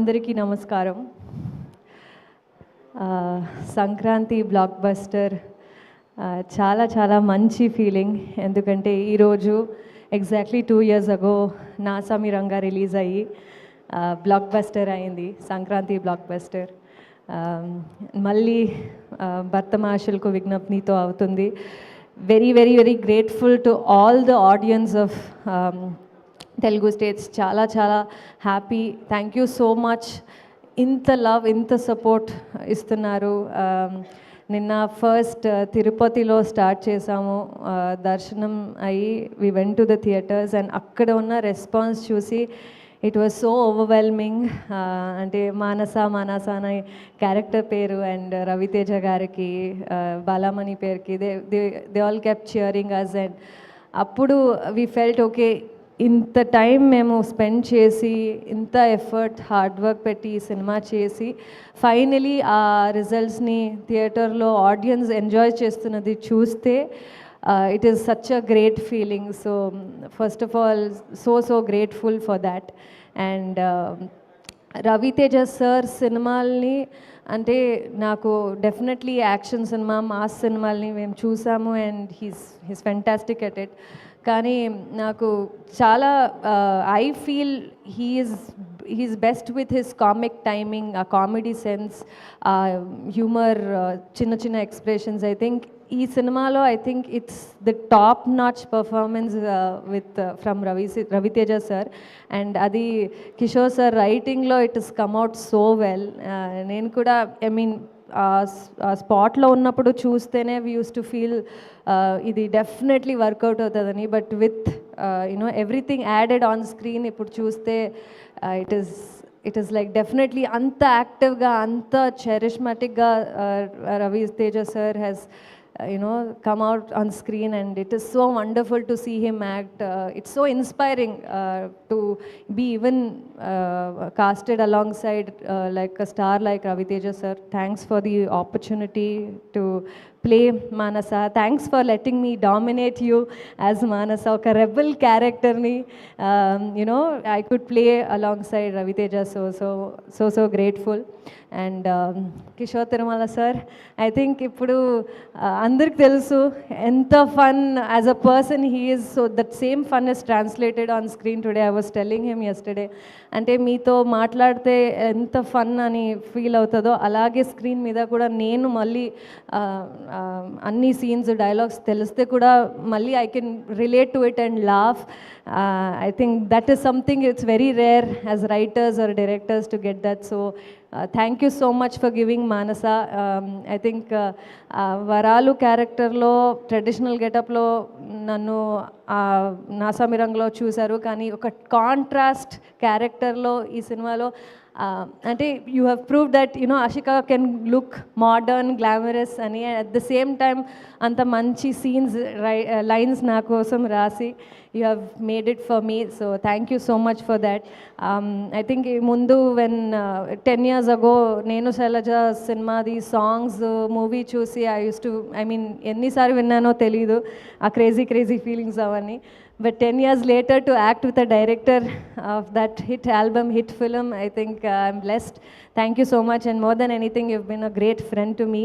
అందరికీ నమస్కారం. Sankranti block buster చాలా చాలా మంచి ఫీలింగ్. ఎందుకంటే ఈరోజు exactly 2 years ago Naa Saami Ranga release అయ్యి బ్లాక్ బస్టర్ అయింది, సంక్రాంతి బ్లాక్ బస్టర్. మళ్ళీ భర్తమాషులకు విజ్ఞప్తితో అవుతుంది. Very very very grateful to all the audience of Telugu states. చాలా చాలా happy. Thank you so much. ఇంత లవ్, ఇంత సపోర్ట్ ఇస్తున్నారు. నిన్న ఫస్ట్ తిరుపతిలో స్టార్ట్ చేసాము, దర్శనం అయ్యి we went to the theatres and అక్కడ ఉన్న రెస్పాన్స్ చూసి ఇట్ వాజ్ సో ఓవర్వెల్మింగ్. అంటే మానస అనే క్యారెక్టర్ పేరు అండ్ రవితేజ గారికి, బాలామణి పేరుకి they all kept cheering us. And అప్పుడు వీ ఫెల్ట్ ఓకే, ఇంత టైం మేము స్పెండ్ చేసి, ఇంత ఎఫర్ట్ హార్డ్ వర్క్ పెట్టి ఈ సినిమా చేసి ఫైనలీ ఆ రిజల్ట్స్ని థియేటర్లో ఆడియన్స్ ఎంజాయ్ చేస్తున్నది చూస్తే it is such a great feeling. So first of all so grateful for that. And Raviteja sir సినిమాల్ని అంటే నాకు డెఫినెట్లీ యాక్షన్ సినిమా, మాస్ సినిమాల్ని మేము చూసాము and he's fantastic at it. కానీ నాకు చాలా I feel he is best with his comic timing, ఆ కామెడీ సెన్స్, ఆ హ్యూమర్, చిన్న చిన్న ఎక్స్ప్రెషన్స్. ఐ థింక్ ఈ సినిమాలో I think it's the top notch performance from Raviteja sir. And అది కిషోర్ సార్ రైటింగ్లో it is come out so well. నేను కూడా ఐ మీన్ స్పాట్లో ఉన్నప్పుడు చూస్తేనే వీ యూస్ టు ఫీల్ ఇది డెఫినెట్లీ వర్కౌట్ అవుతుందని. But with everything added on screen ఇప్పుడు చూస్తే ఇట్ ఈస్ లైక్ డెఫినెట్లీ అంత యాక్టివ్గా, అంత చెరిష్మాటిక్గా Raviteja sir has come out on screen and it is so wonderful to see him act. It's so inspiring to be even casted alongside like a star like Raviteja sir. Thanks for the opportunity to play Manasa. Thanks for letting me dominate you as Manasa, oka rebel character ni I could play alongside Raviteja. So grateful. And Kishore Tirumala sir, I think ఇప్పుడు అందరికి తెలుసు ఎంత fun as a person he is. So that same fun is translated on screen today. I was telling him yesterday, అంటే మీతో మాట్లాడితే ఎంత fun అని feel అవుతుందో అలాగే స్క్రీన్ మీద కూడా నేను మళ్ళీ అన్ని సీన్స్, డైలాగ్స్ తెలిస్తే కూడా మళ్ళీ I can relate to it and laugh. I think that is something, it's very rare as writers or directors to get that. So thank you so much for giving Manasa. I think వరాలు క్యారెక్టర్లో traditional గెటప్లో నన్ను నాసామిరంగలో చూశారు, కానీ ఒక contrast క్యారెక్టర్లో ఈ సినిమాలో అంటే you have prove that Ashika can look modern, glamorous అని. అట్ ద సేమ్ టైమ్ అంత మంచి సీన్స్, లైన్స్ నా కోసం రాసి you have made it for me. So thank you so much for that. I think mundu when 10 years ago nenu Shailaja cinema di songs movie chusi I used to, I mean enni sari vinnano teliyadu aa crazy feelings avani. But 10 years later to act with a director of that hit album, hit film, I think I'm blessed. Thank you so much, and more than anything you've been a great friend to me.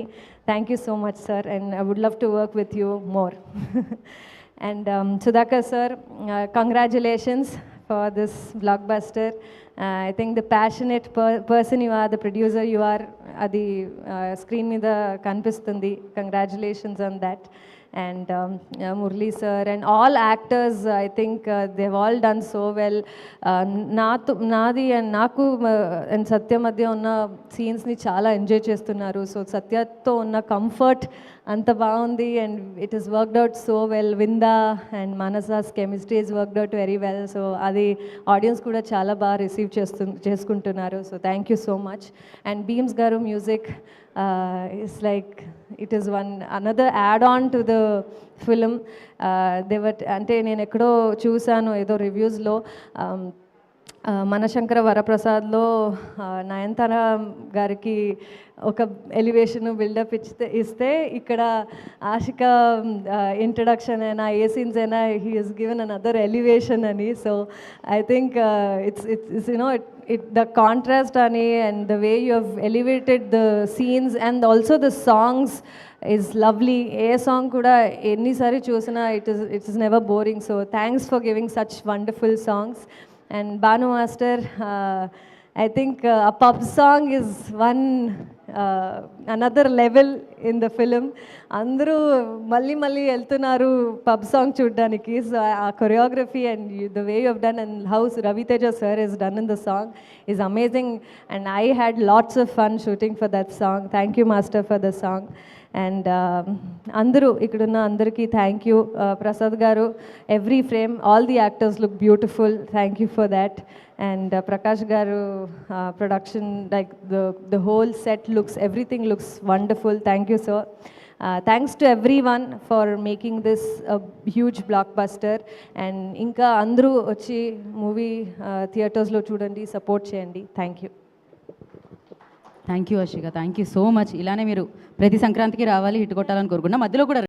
Thank you so much sir, and I would love to work with you more. And Sudhakar sir, congratulations for this blockbuster. I think the passionate person you are, the producer you are, adi screen meeda kanipistundi. Congratulations on that. And Murli sir and all actors, I think they've all done so well. నాది and నాకు and సత్య మధ్య ఉన్న సీన్స్ని చాలా enjoy చేస్తున్నారు. So సత్యతో ఉన్న comfort అంత బాగుంది and it is worked out so well. విందా అండ్ మనసాస్ chemistry is worked out very well. So అది ఆడియన్స్ కూడా చాలా బాగా రిసీవ్ చేసుకుంటున్నారు. So thank you so much. And Bheems గారు music it's like it is another add on to the film. అంటే నేను ఎక్కడో చూశాను ఏదో రివ్యూస్లో, మనశంకర వరప్రసాద్లో నయనతార గారికి ఒక ఎలివేషన్ బిల్డప్ ఇస్తే ఇక్కడ ఆషిక ఇంట్రడక్షన్ అయినా ఏ సీన్స్ అయినా he is given another elevation అని. So I think it's you know it the contrast అని and the way you have elevated the scenes and also the songs is lovely. ఏ song కూడా ఎన్నిసారి చూసినా it is never boring. So thanks for giving such wonderful songs. And Banu Master, I think a pub song is another level in the film. Andru malli eltunaru pub song chuddaniki. So a choreography and the way you have done and how Ravi Teja sir has done in the song is amazing. And I had lots of fun shooting for that song. Thank you, Master, for the song. And అందరూ ఇక్కడున్న అందరికీ thank you. Prasad గారు, every frame all the actors look beautiful, thank you for that. And Prakash గారు production, like the whole set looks, everything looks wonderful. Thank you sir. Thanks to every one for making this huge blockbuster. And ఇంకా అందరూ వచ్చి movie థియేటర్స్లో చూడండి, support చేయండి. Thank you. Thank you Ashika, thank you so much. ఇలానే మీరు ప్రతి సంక్రాంతికి రావాలి, హిట్ కొట్టాలని కోరుకున్నా. మధ్యలో కూడా